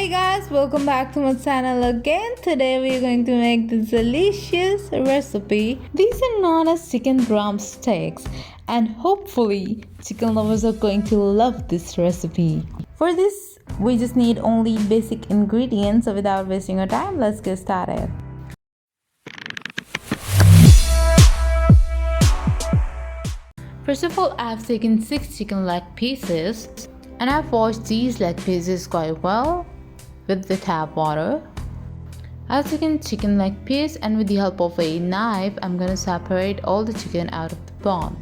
Hey guys, welcome back to my channel again. Today we are going to make this delicious recipe. These are known as chicken drumsticks, and hopefully chicken lovers are going to love this recipe. For this we just need only basic ingredients, so without wasting our time, let's get started. First of all, I have taken 6 chicken leg pieces and I've washed these leg pieces quite well with the tap water. I've taken chicken leg piece and with the help of a knife, I'm gonna separate all the chicken out of the bone.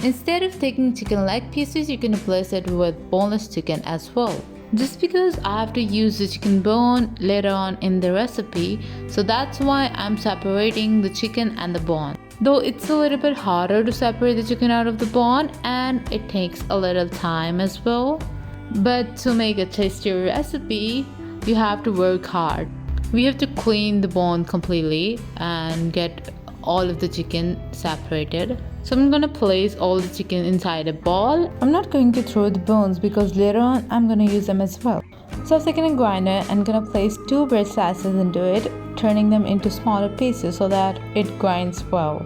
Instead of taking chicken leg pieces, you can replace it with boneless chicken as well. Just because I have to use the chicken bone later on in the recipe, so that's why I'm separating the chicken and the bone. Though it's a little bit harder to separate the chicken out of the bone and it takes a little time as well. But to make a tastier recipe, you have to work hard. We have to clean the bone completely and get all of the chicken separated. So I'm gonna place all the chicken inside a bowl. I'm not going to throw the bones because later on I'm gonna use them as well. So I've taken a grinder and gonna place 2 bread slices into it, turning them into smaller pieces so that it grinds well.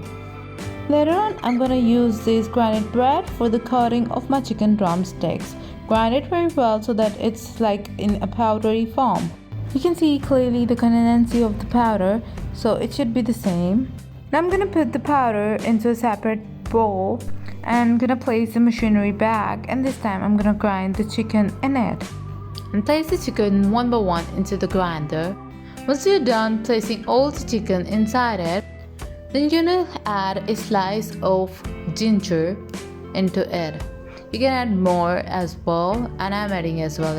Later on, I'm gonna use this grinded bread for the coating of my chicken drumsticks. Grind it very well so that it's like in a powdery form. You can see clearly the consistency of the powder, so it should be the same. Now I'm gonna put the powder into a separate bowl and gonna place the machinery bag, and this time I'm gonna grind the chicken in it. And place the chicken one by one into the grinder. Once you're done placing all the chicken inside it, then you're gonna add a slice of ginger into it. You can add more as well, and I'm adding as well.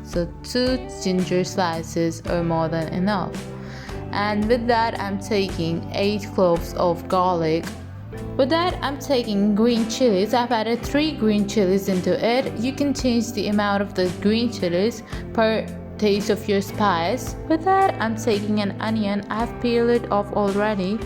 So 2 ginger slices are more than enough. And with that, I'm taking 8 cloves of garlic. With that, I'm taking green chilies. I've added 3 green chilies into it. You can change the amount of the green chilies per taste of your spice. With that, I'm taking an onion. I've peeled it off already.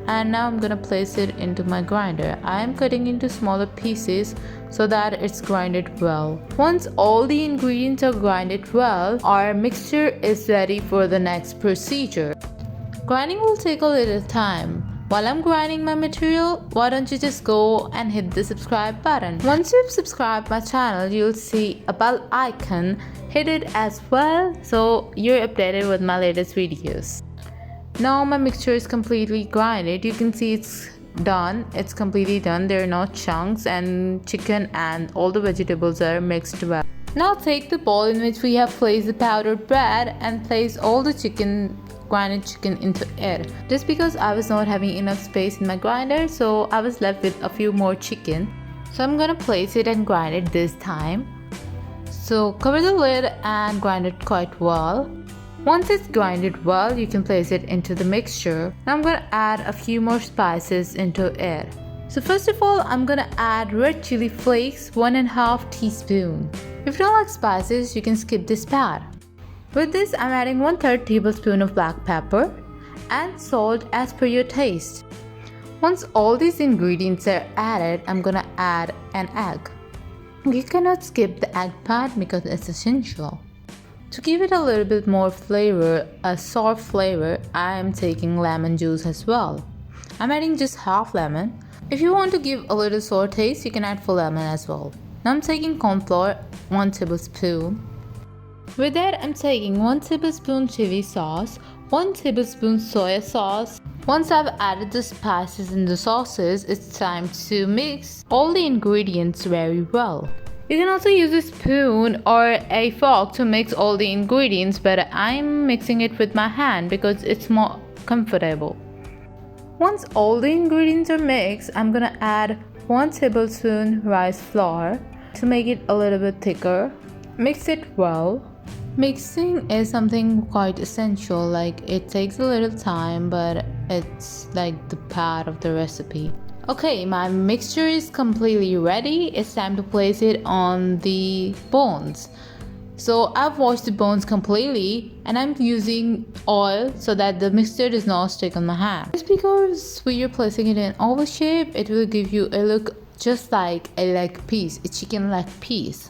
And now I'm gonna place it into my grinder. I am cutting into smaller pieces so that it's grinded well. Once all the ingredients are grinded well, our mixture is ready for the next procedure. Grinding will take a little time. While I'm grinding my material, why don't you just go and hit the subscribe button. Once you've subscribed my channel, you'll see a bell icon. Hit it as well so you're updated with my latest videos. Now my mixture is completely grinded. You can see it's done. It's completely done. There are no chunks, and chicken and all the vegetables are mixed well. Now take the bowl in which we have placed the powdered bread and place all the grinded chicken into it. Just because I was not having enough space in my grinder, so I was left with a few more chicken. So I'm gonna place it and grind it this time. So cover the lid and grind it quite well. Once it's grinded well, you can place it into the mixture. Now I'm gonna add a few more spices into it. So first of all, I'm gonna add red chili flakes, 1½ teaspoon. If you don't like spices, you can skip this part. With this, I'm adding 1/3 tablespoon of black pepper and salt as per your taste. Once all these ingredients are added, I'm gonna add an egg. You cannot skip the egg part because it's essential. To give it a little bit more flavor, a sour flavor, I am taking lemon juice as well. I'm adding just half lemon. If you want to give a little sour taste, you can add full lemon as well. Now I'm taking corn flour, 1 tablespoon. With that, I'm taking 1 tablespoon chili sauce, 1 tablespoon soy sauce. Once I've added the spices and the sauces, it's time to mix all the ingredients very well. You can also use a spoon or a fork to mix all the ingredients, but I'm mixing it with my hand because it's more comfortable. Once all the ingredients are mixed, I'm gonna add 1 tablespoon rice flour to make it a little bit thicker. Mix it well. Mixing is something quite essential, like it takes a little time, but it's like the part of the recipe. Okay, my mixture is completely ready. It's time to place it on the bones. So I've washed the bones completely and I'm using oil so that the mixture does not stick on my hand. Just because when you're placing it in oval shape, it will give you a look just like a leg piece, a chicken leg piece.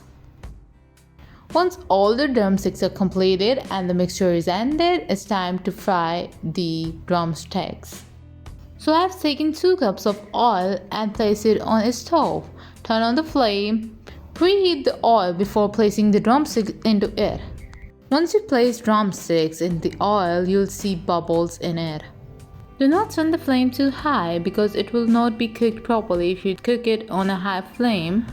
Once all the drumsticks are completed and the mixture is ended, it's time to fry the drumsticks. So I have taken 2 cups of oil and placed it on a stove. Turn on the flame. Preheat the oil before placing the drumsticks into it. Once you place drumsticks in the oil, you'll see bubbles in it. Do not turn the flame too high because it will not be cooked properly if you cook it on a high flame.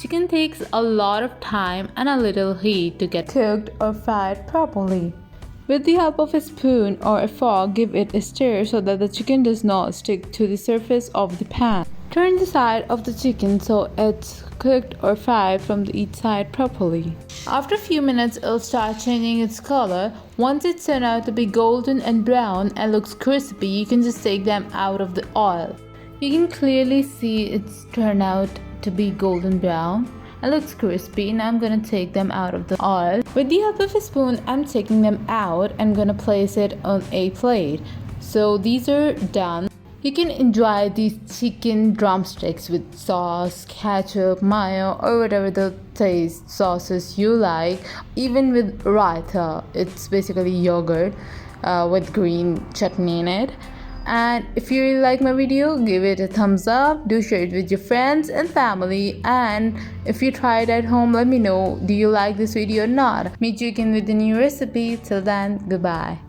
Chicken takes a lot of time and a little heat to get cooked or fried properly. With the help of a spoon or a fork, give it a stir so that the chicken does not stick to the surface of the pan. Turn the side of the chicken so it's cooked or fried from each side properly. After a few minutes, it'll start changing its color. Once it's turned out to be golden and brown and looks crispy, you can just take them out of the oil. You can clearly see it's turned out to be golden brown. It looks crispy. Now I'm gonna take them out of the oil. With the help of a spoon, I'm taking them out and gonna place it on a plate. So these are done. You can enjoy these chicken drumsticks with sauce, ketchup, mayo, or whatever the taste sauces you like. Even with raita, it's basically yogurt with green chutney in it. And if you really like my video, give it a thumbs up. Do share it with your friends and family. And if you try it at home, let me know, do you like this video or not? Meet you again with a new recipe. Till then, goodbye.